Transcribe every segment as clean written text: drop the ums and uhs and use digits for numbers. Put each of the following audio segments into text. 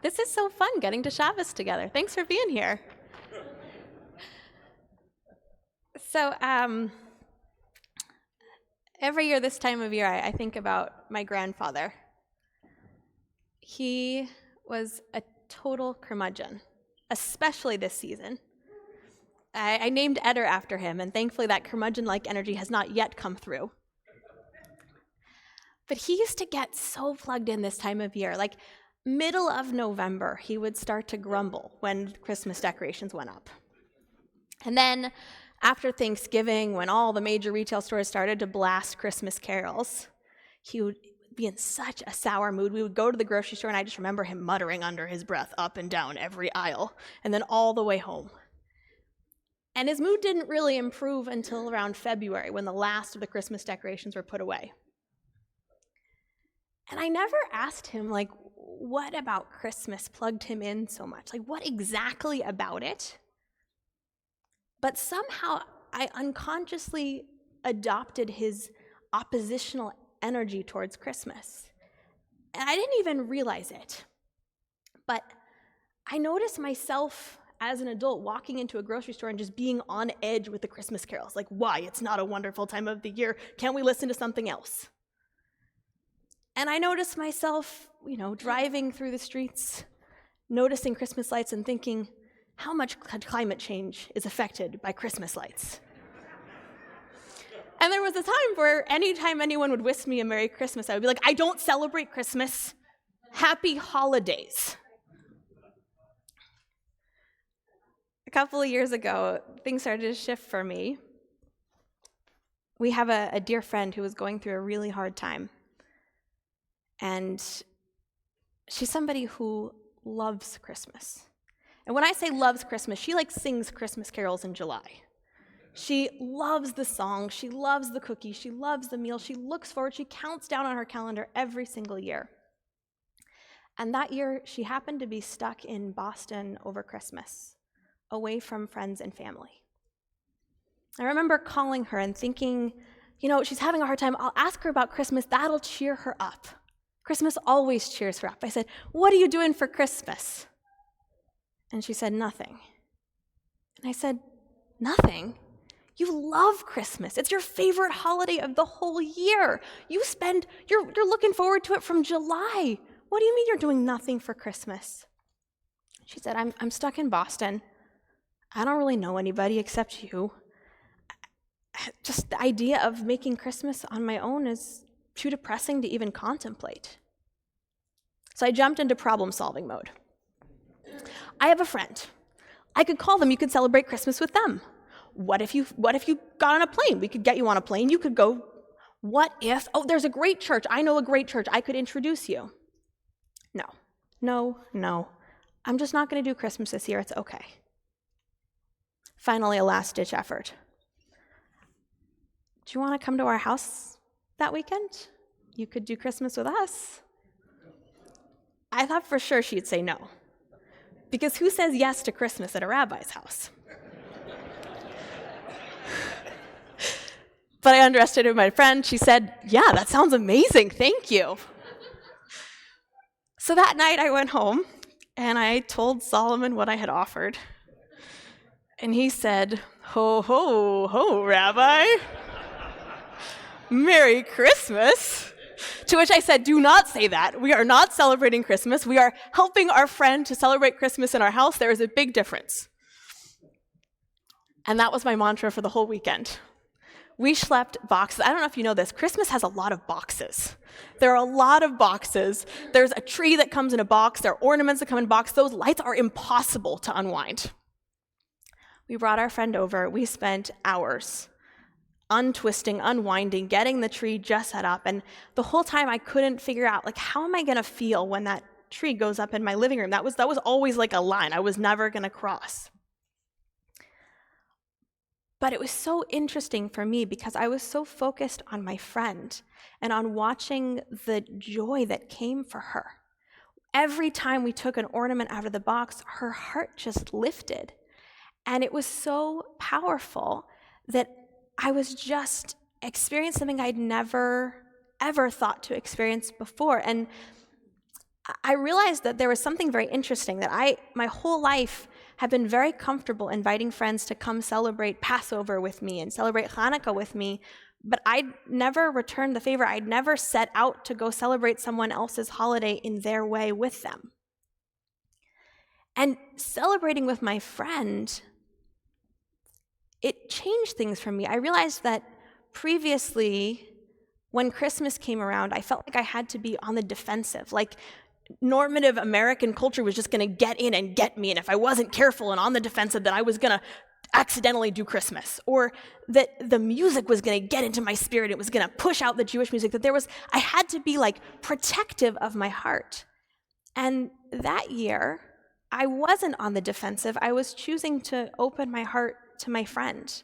This is so fun getting to Shabbos together. Thanks for being here. So every year this time of year, I think about my grandfather. He was a total curmudgeon, especially this season. I named Eder after him, and thankfully that curmudgeon-like energy has not yet come through. But he used to get so plugged in this time of year. Like, middle of November, he would start to grumble when Christmas decorations went up. And then after Thanksgiving, when all the major retail stores started to blast Christmas carols, he would be in such a sour mood. We would go to the grocery store, and I just remember him muttering under his breath up and down every aisle, and then all the way home. And his mood didn't really improve until around February, when the last of the Christmas decorations were put away. And I never asked him, like, what about Christmas plugged him in so much? Like, what exactly about it? But somehow I unconsciously adopted his oppositional energy towards Christmas. And I didn't even realize it. But I noticed myself as an adult walking into a grocery store and just being on edge with the Christmas carols. Like, why? It's not a wonderful time of the year. Can't we listen to something else? And I noticed myself, driving through the streets, noticing Christmas lights and thinking, how much climate change is affected by Christmas lights? And there was a time where anytime anyone would wish me a Merry Christmas, I would be like, I don't celebrate Christmas. Happy holidays. A couple of years ago, things started to shift for me. We have a dear friend who was going through a really hard time. And she's somebody who loves Christmas. And when I say loves Christmas, she sings Christmas carols in July. She loves the song, she loves the cookies, she loves the meal, she looks forward, she counts down on her calendar every single year. And that year, she happened to be stuck in Boston over Christmas, away from friends and family. I remember calling her and thinking, she's having a hard time, I'll ask her about Christmas, that'll cheer her up. Christmas always cheers her up. I said, what are you doing for Christmas? And she said, nothing. And I said, nothing? You love Christmas. It's your favorite holiday of the whole year. You're looking forward to it from July. What do you mean you're doing nothing for Christmas? She said, I'm stuck in Boston. I don't really know anybody except you. Just the idea of making Christmas on my own is too depressing to even contemplate. So I jumped into problem-solving mode. I have a friend. I could call them. You could celebrate Christmas with them. What if you got on a plane? We could get you on a plane. You could go. What if, there's a great church. I know a great church. I could introduce you. No. I'm just not going to do Christmas this year. It's okay. Finally, a last-ditch effort. Do you want to come to our house that weekend? You could do Christmas with us. I thought for sure she'd say no. Because who says yes to Christmas at a rabbi's house? But I underestimated my friend. She said, yeah, that sounds amazing. Thank you. So that night I went home and I told Solomon what I had offered. And he said, ho, ho, ho, Rabbi. Merry Christmas. To which I said, do not say that. We are not celebrating Christmas. We are helping our friend to celebrate Christmas in our house. There is a big difference. And that was my mantra for the whole weekend. We schlepped boxes. I don't know if you know this. Christmas has a lot of boxes. There are a lot of boxes. There's a tree that comes in a box. There are ornaments that come in a box. Those lights are impossible to unwind. We brought our friend over. We spent hours untwisting, unwinding, getting the tree just set up. And the whole time I couldn't figure out, how am I going to feel when that tree goes up in my living room? That was always like a line I was never going to cross. But it was so interesting for me because I was so focused on my friend and on watching the joy that came for her. Every time we took an ornament out of the box, her heart just lifted. And it was so powerful that I was just experiencing something I'd never, ever thought to experience before. And I realized that there was something very interesting, that my whole life have been very comfortable inviting friends to come celebrate Passover with me and celebrate Hanukkah with me, but I'd never returned the favor. I'd never set out to go celebrate someone else's holiday in their way with them. And celebrating with my friend, it changed things for me. I realized that previously, when Christmas came around, I felt like I had to be on the defensive, like normative American culture was just going to get in and get me, and if I wasn't careful and on the defensive, then I was going to accidentally do Christmas, or that the music was going to get into my spirit, it was going to push out the Jewish music, that I had to be like protective of my heart. And that year, I wasn't on the defensive. I was choosing to open my heart to my friend.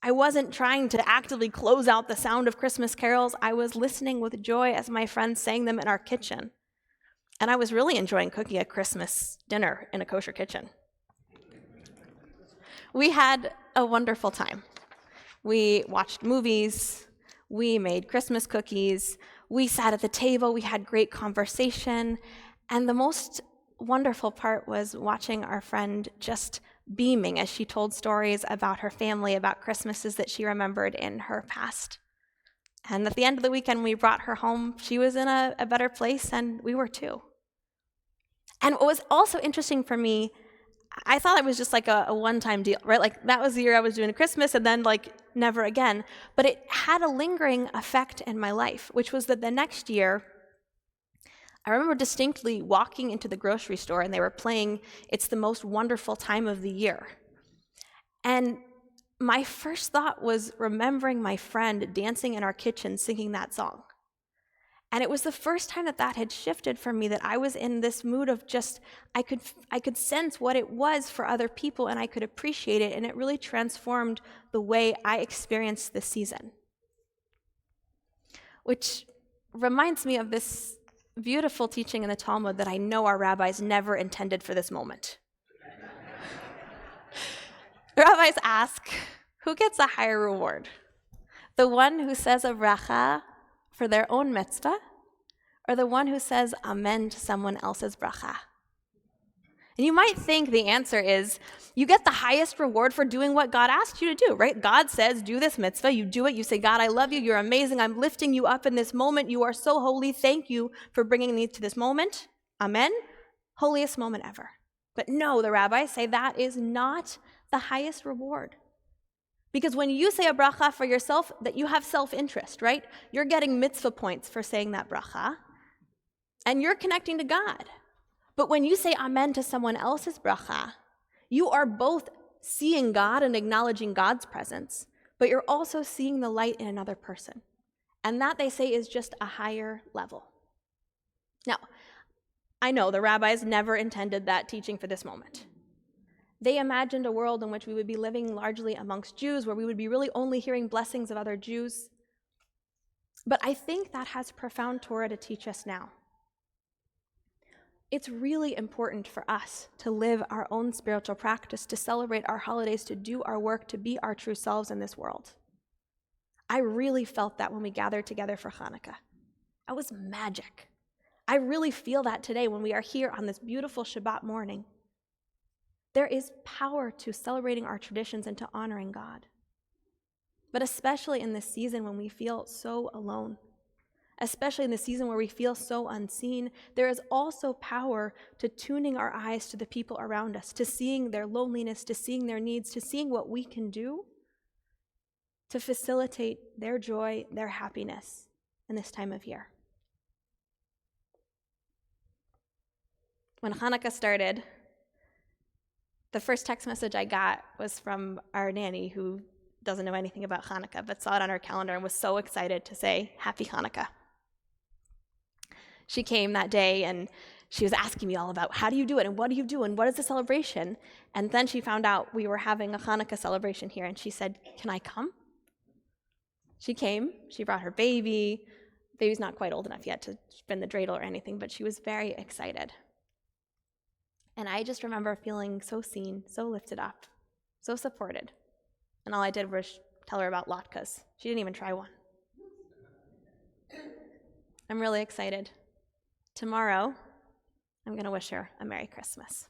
I wasn't trying to actively close out the sound of Christmas carols. I was listening with joy as my friends sang them in our kitchen. And I was really enjoying cooking a Christmas dinner in a kosher kitchen. We had a wonderful time. We watched movies, we made Christmas cookies, we sat at the table, we had great conversation, and the most wonderful part was watching our friend just beaming as she told stories about her family, about Christmases that she remembered in her past. And at the end of the weekend, we brought her home. She was in a better place, and we were too. And what was also interesting for me, I thought it was just like a one-time deal, right? Like that was the year I was doing Christmas, and then like never again. But it had a lingering effect in my life, which was that the next year, I remember distinctly walking into the grocery store, and they were playing "It's the Most Wonderful Time of the Year." And my first thought was remembering my friend dancing in our kitchen singing that song. And it was the first time that had shifted for me, that I was in this mood of just, I could sense what it was for other people, and I could appreciate it, and it really transformed the way I experienced this season. Which reminds me of this beautiful teaching in the Talmud that I know our rabbis never intended for this moment. The rabbis ask, who gets a higher reward? The one who says a bracha for their own mitzvah, or the one who says amen to someone else's bracha? And you might think the answer is, you get the highest reward for doing what God asked you to do, right? God says, do this mitzvah, you do it, you say, God, I love you, you're amazing, I'm lifting you up in this moment, you are so holy, thank you for bringing me to this moment, amen, holiest moment ever. But no, the rabbis say that is not the highest reward. Because when you say a bracha for yourself, that you have self-interest, right? You're getting mitzvah points for saying that bracha, and you're connecting to God. But when you say amen to someone else's bracha, you are both seeing God and acknowledging God's presence, but you're also seeing the light in another person. And that, they say, is just a higher level. Now, I know the rabbis never intended that teaching for this moment. They imagined a world in which we would be living largely amongst Jews, where we would be really only hearing blessings of other Jews. But I think that has profound Torah to teach us now. It's really important for us to live our own spiritual practice, to celebrate our holidays, to do our work, to be our true selves in this world. I really felt that when we gathered together for Hanukkah. That was magic. I really feel that today when we are here on this beautiful Shabbat morning. There is power to celebrating our traditions and to honoring God. But especially in this season when we feel so alone, especially in the season where we feel so unseen, there is also power to tuning our eyes to the people around us, to seeing their loneliness, to seeing their needs, to seeing what we can do to facilitate their joy, their happiness in this time of year. When Hanukkah started, the first text message I got was from our nanny, who doesn't know anything about Hanukkah, but saw it on her calendar and was so excited to say, Happy Hanukkah. She came that day and she was asking me all about, how do you do it, and what do you do, and what is the celebration? And then she found out we were having a Hanukkah celebration here, and she said, can I come? She came, she brought her baby. Baby's not quite old enough yet to spin the dreidel or anything, but she was very excited. And I just remember feeling so seen, so lifted up, so supported. And all I did was tell her about latkes. She didn't even try one. I'm really excited. Tomorrow, I'm going to wish her a Merry Christmas.